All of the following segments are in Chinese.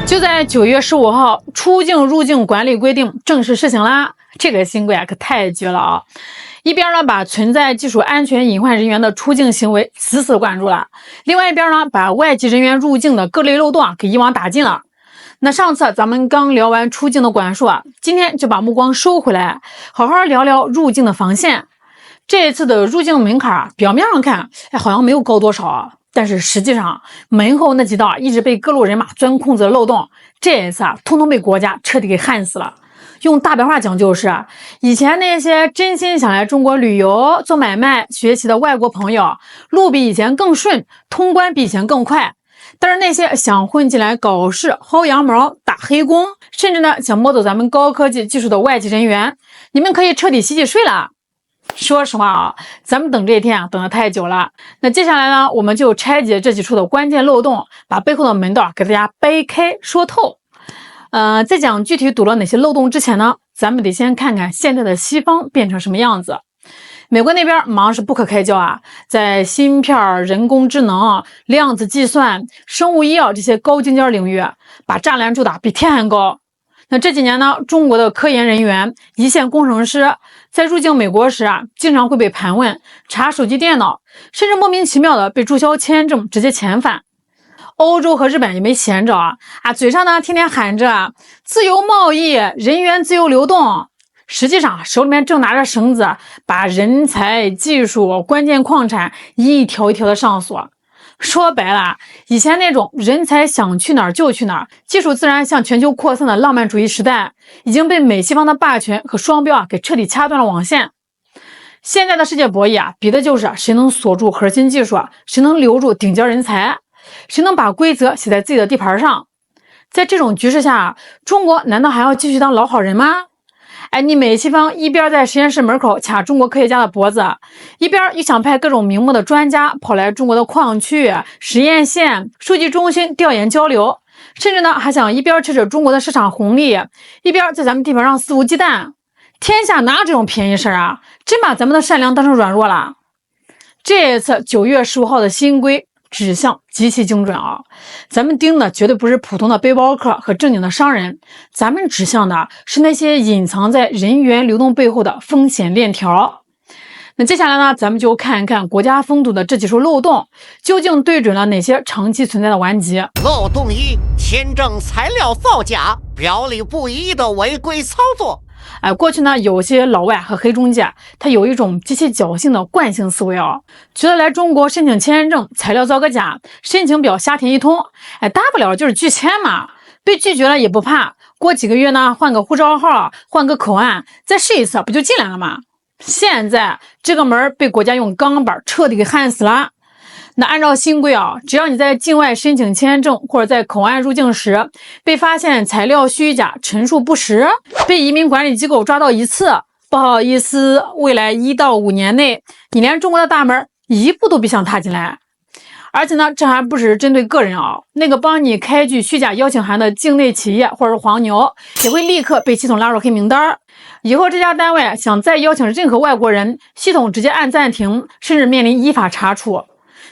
就在9月15号，出境入境管理规定正式施行啦。这个新规可太绝了啊！一边呢把存在技术安全隐患人员的出境行为死死管住了，另外一边呢把外籍人员入境的各类漏洞给一网打尽了。那上次咱们刚聊完出境的管束今天就把目光收回来，好好聊聊入境的防线。这一次的入境门槛表面上看好像没有高多少但是实际上门后那几道一直被各路人马钻空子的漏洞，这一次通通被国家彻底给焊死了。用大白话讲就是以前那些真心想来中国旅游做买卖学习的外国朋友，路比以前更顺，通关比以前更快。但是那些想混进来搞事薅羊毛打黑工，甚至呢想摸走咱们高科技技术的外籍人员，你们可以彻底洗洗睡了。说实话咱们等这一天等得太久了。那接下来呢，我们就拆解这几处的关键漏洞，把背后的门道给大家掰开说透。在讲具体堵了哪些漏洞之前呢，咱们得先看看现在的西方变成什么样子。美国那边忙是不可开交在芯片、人工智能、量子计算、生物医药这些高精尖领域把栅栏筑得比天还高。那这几年呢，中国的科研人员、一线工程师在入境美国时经常会被盘问、查手机电脑，甚至莫名其妙的被注销签证，直接遣返。欧洲和日本也没闲着嘴上呢天天喊着自由贸易、人员自由流动，实际上手里面正拿着绳子把人才、技术、关键矿产一条一条的上锁。说白了，以前那种人才想去哪儿就去哪儿，技术自然向全球扩散的浪漫主义时代，已经被美西方的霸权和双标给彻底掐断了网线。现在的世界博弈比的就是谁能锁住核心技术，谁能留住顶尖人才，谁能把规则写在自己的地盘上。在这种局势下，中国难道还要继续当老好人吗？你美西方一边在实验室门口卡中国科学家的脖子，一边又想派各种名目的专家跑来中国的矿区、实验线、数据中心调研交流，甚至呢还想一边吃着中国的市场红利，一边在咱们地盘上肆无忌惮。天下哪有这种便宜事真把咱们的善良当成软弱了。这一次9月15号的新规指向极其精准咱们盯的绝对不是普通的背包客和正经的商人，咱们指向的是那些隐藏在人员流动背后的风险链条。那接下来呢，咱们就看一看国家封堵的这几处漏洞究竟对准了哪些长期存在的顽疾。漏洞1：签证材料造假，表里不一的违规操作。过去呢，有些老外和黑中介，他有一种极其侥幸的惯性思维觉得来中国申请签证，材料造个假，申请表瞎填一通，大不了就是拒签嘛，被拒绝了也不怕，过几个月呢，换个护照号，换个口岸，再试一次，不就进来了吗？现在这个门被国家用钢板彻底给焊死了。那按照新规只要你在境外申请签证或者在口岸入境时被发现材料虚假、陈述不实，被移民管理机构抓到一次，不好意思，未来1到5年内，你连中国的大门一步都别想踏进来。而且呢，这还不只是针对个人那个帮你开具虚假邀请函的境内企业或者是黄牛，也会立刻被系统拉入黑名单。以后这家单位想再邀请任何外国人，系统直接按暂停，甚至面临依法查处。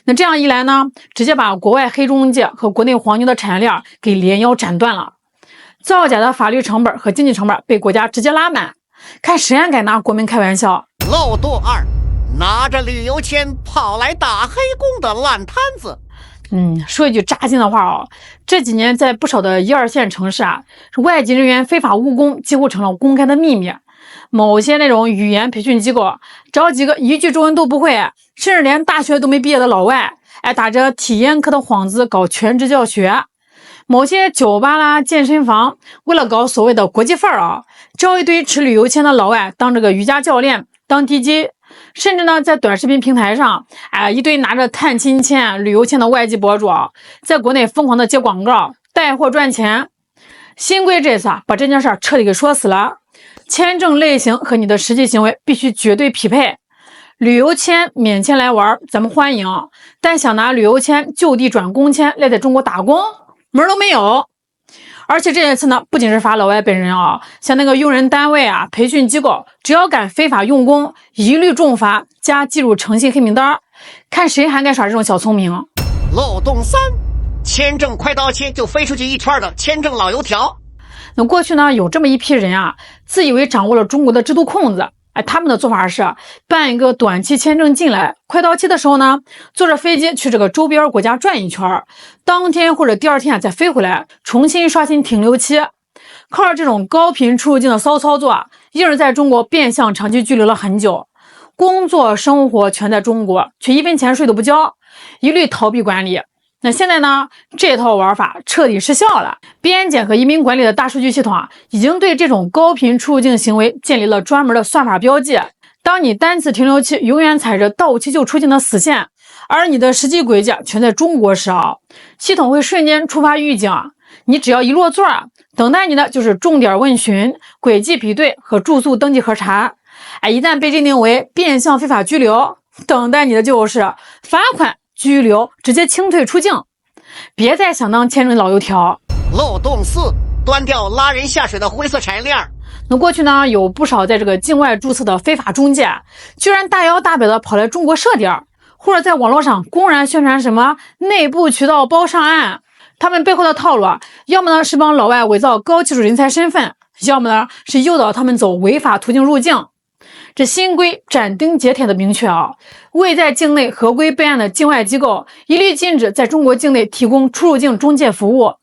那这样一来呢，直接把国外黑中介和国内黄牛的产业链给连腰斩断了，造假的法律成本和经济成本被国家直接拉满，看谁还敢拿国民开玩笑。漏洞2：拿着旅游签跑来打黑工的烂摊子。说一句扎心的话这几年在不少的1、2线城市外籍人员非法务工几乎成了公开的秘密。某些那种语言培训机构找几个一句中文都不会，甚至连大学都没毕业的老外，打着体验课的幌子搞全职教学。某些酒吧啦、健身房为了搞所谓的国际范儿招一堆持旅游签的老外当这个瑜伽教练、当 DJ， 甚至呢在短视频平台上一堆拿着探亲签、旅游签的外籍博主在国内疯狂的接广告带货赚钱。新规这次把这件事彻底给说死了，签证类型和你的实际行为必须绝对匹配。旅游签免签来玩咱们欢迎，但想拿旅游签就地转工签来在中国打工，门都没有。而且这一次呢，不仅是罚老外本人像那个用人单位培训机构，只要敢非法用工，一律重罚加记入诚信黑名单，看谁还敢耍这种小聪明。漏洞3：签证快到期就飞出去一圈的签证老油条。那过去呢，有这么一批人啊，自以为掌握了中国的制度空子。他们的做法是办一个短期签证进来，快到期的时候呢，坐着飞机去这个周边国家转一圈，当天或者第二天再飞回来，重新刷新停留期。靠着这种高频出入境的骚操作，一人在中国变相长期居留了很久，工作生活全在中国，却一分钱税都不交，一律逃避管理。那现在呢，这套玩法彻底失效了。边检和移民管理的大数据系统已经对这种高频出入境行为建立了专门的算法标记。当你单次停留期永远踩着到期就出境的死线，而你的实际轨迹全在中国时系统会瞬间触发预警，你只要一落座，等待你的就是重点问询、轨迹比对和住宿登记核查。一旦被认定为变相非法居留，等待你的就是罚款、拘留，直接清退出境。别再想当签证老油条。漏洞4，端掉拉人下水的灰色产业链。那过去呢，有不少在这个境外注册的非法中介，居然大摇大摆的跑来中国设点，或者在网络上公然宣传什么内部渠道包上岸。他们背后的套路要么呢是帮老外伪造高技术人才身份，要么呢是诱导他们走违法途径入境。这新规斩钉截铁的明确未在境内合规备案的境外机构一律禁止在中国境内提供出入境中介服务。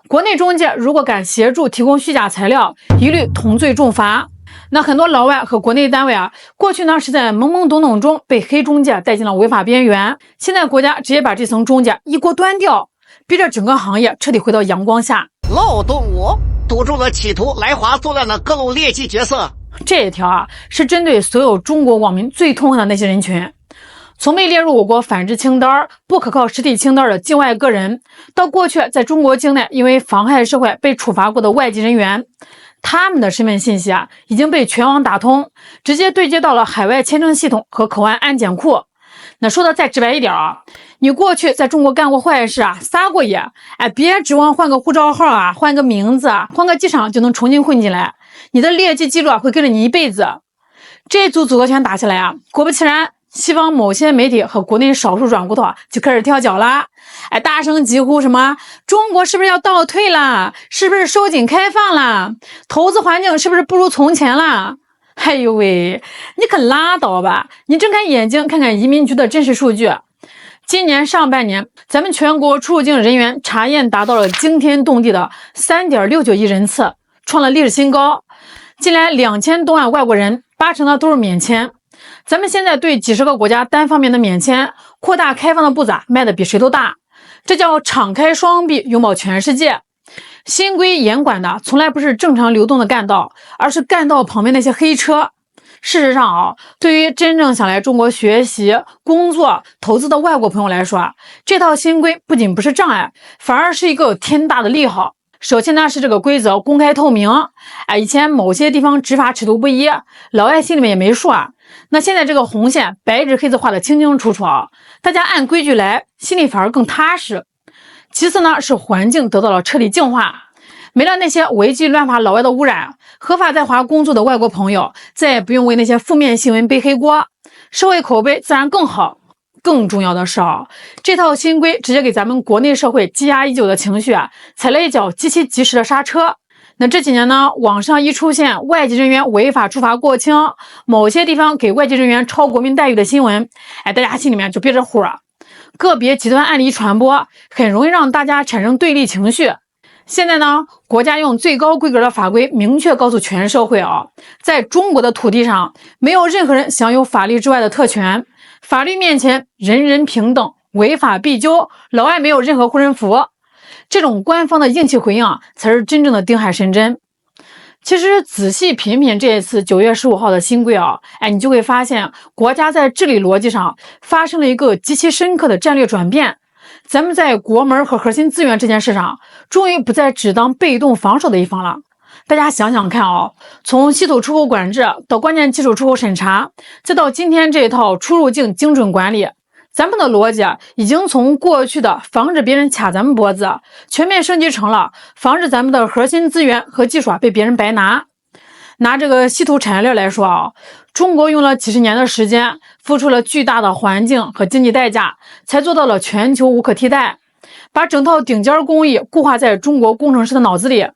国内中介如果敢协助提供虚假材料，一律同罪重罚。那很多老外和国内单位过去呢是在懵懵懂懂中被黑中介带进了违法边缘，现在国家直接把这层中介一锅端掉，逼着整个行业彻底回到阳光下。漏洞5，堵住了企图来华作乱的各路劣迹角色。这一条是针对所有中国网民最痛恨的那些人群，从被列入我国反制清单、不可靠实体清单的境外个人，到过去在中国境内因为妨害社会被处罚过的外籍人员，他们的身份信息已经被全网打通，直接对接到了海外签证系统和口岸安检库。那说的再直白一点你过去在中国干过坏事撒过野，别指望换个护照号换个名字换个机场就能重新混进来，你的劣迹记录会跟着你一辈子。这组组合拳打起来果不其然，西方某些媒体和国内少数软骨头就开始跳脚了，大声疾呼什么中国是不是要倒退了，是不是收紧开放了，投资环境是不是不如从前了。哎呦喂，你可拉倒吧！你睁开眼睛看看移民局的真实数据，今年上半年咱们全国出入境人员查验达到了惊天动地的 3.69 亿人次，创了历史新高。近来2000多万外国人，80%呢都是免签。咱们现在对几十个国家单方面的免签，扩大开放的步子迈得比谁都大，这叫敞开双臂拥抱全世界。新规严管的从来不是正常流动的干道，而是干道旁边那些黑车。事实上对于真正想来中国学习、工作、投资的外国朋友来说这套新规不仅不是障碍，反而是一个天大的利好。首先呢是这个规则公开透明，以前某些地方执法尺度不一，老外心里面也没数那现在这个红线白纸黑字画的清清楚楚大家按规矩来，心里反而更踏实。其次呢是环境得到了彻底净化，没了那些违纪乱法老外的污染，合法在华工作的外国朋友再也不用为那些负面新闻背黑锅，社会口碑自然更好。更重要的是这套新规直接给咱们国内社会积压已久的情绪踩了一脚极其及时的刹车。那这几年呢，网上一出现外籍人员违法处罚过轻，某些地方给外籍人员超国民待遇的新闻，大家心里面就憋着火个别极端案例一传播，很容易让大家产生对立情绪。现在呢，国家用最高规格的法规明确告诉全社会在中国的土地上，没有任何人享有法律之外的特权，法律面前人人平等，违法必究，老外没有任何护身符。这种官方的硬气回应才是真正的定海神针。其实仔细品品这一次9月15号的新规你就会发现国家在治理逻辑上发生了一个极其深刻的战略转变。咱们在国门和核心资源这件事上，终于不再只当被动防守的一方了。大家想想看从稀土出口管制到关键技术出口审查，再到今天这一套出入境精准管理，咱们的逻辑已经从过去的防止别人卡咱们脖子，全面升级成了防止咱们的核心资源和技术被别人白拿。拿这个稀土产业链来说中国用了几十年的时间，付出了巨大的环境和经济代价，才做到了全球无可替代。把整套顶尖工艺固化在中国工程师的脑子里。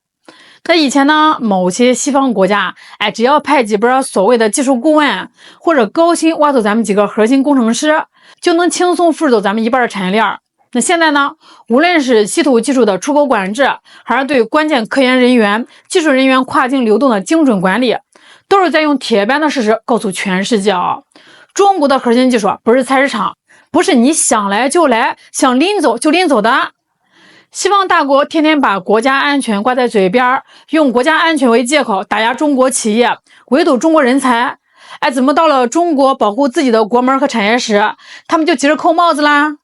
那以前呢，某些西方国家，只要派几波所谓的技术顾问，或者高薪挖走咱们几个核心工程师，就能轻松复制走咱们一半的产业链。那现在呢，无论是稀土技术的出口管制，还是对关键科研人员、技术人员跨境流动的精准管理，都是在用铁般的事实告诉全世界中国的核心技术不是菜市场，不是你想来就来，想拎走就拎走的。西方大国天天把国家安全挂在嘴边，用国家安全为借口打压中国企业，围堵中国人才。怎么到了中国保护自己的国门和产业时，他们就急着扣帽子啦？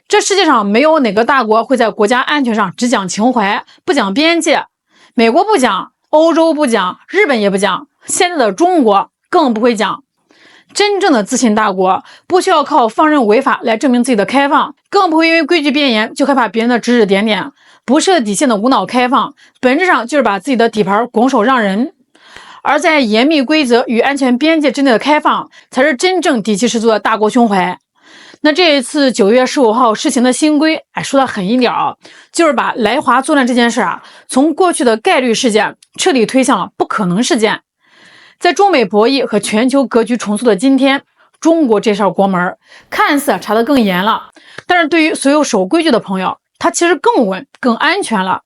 这世界上没有哪个大国会在国家安全上只讲情怀，不讲边界。美国不讲，欧洲不讲，日本也不讲，现在的中国更不会讲。真正的自信大国不需要靠放任违法来证明自己的开放，更不会因为规矩变严就害怕别人的指指点点。不设底线的无脑开放，本质上就是把自己的底盘拱手让人。而在严密规则与安全边界之内的开放，才是真正底气十足的大国胸怀。那这一次9月15号施行的新规，说的狠一点就是把来华作战这件事从过去的概率事件彻底推向了不可能事件。在中美博弈和全球格局重塑的今天，中国这扇国门看似查得更严了，但是对于所有守规矩的朋友，它其实更稳、更安全了。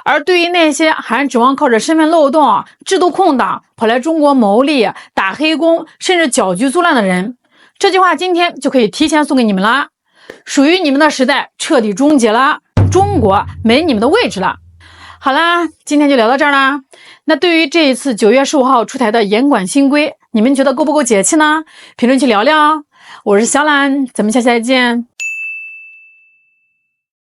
而对于那些还指望靠着身份漏洞、制度空档跑来中国牟利、打黑工，甚至搅局作乱的人，这句话今天就可以提前送给你们啦。属于你们的时代彻底终结了，中国没你们的位置了。好啦，今天就聊到这儿啦。那对于这一次9月15号出台的严管新规，你们觉得够不够解气呢？评论区聊聊。我是小懒，咱们下期再见。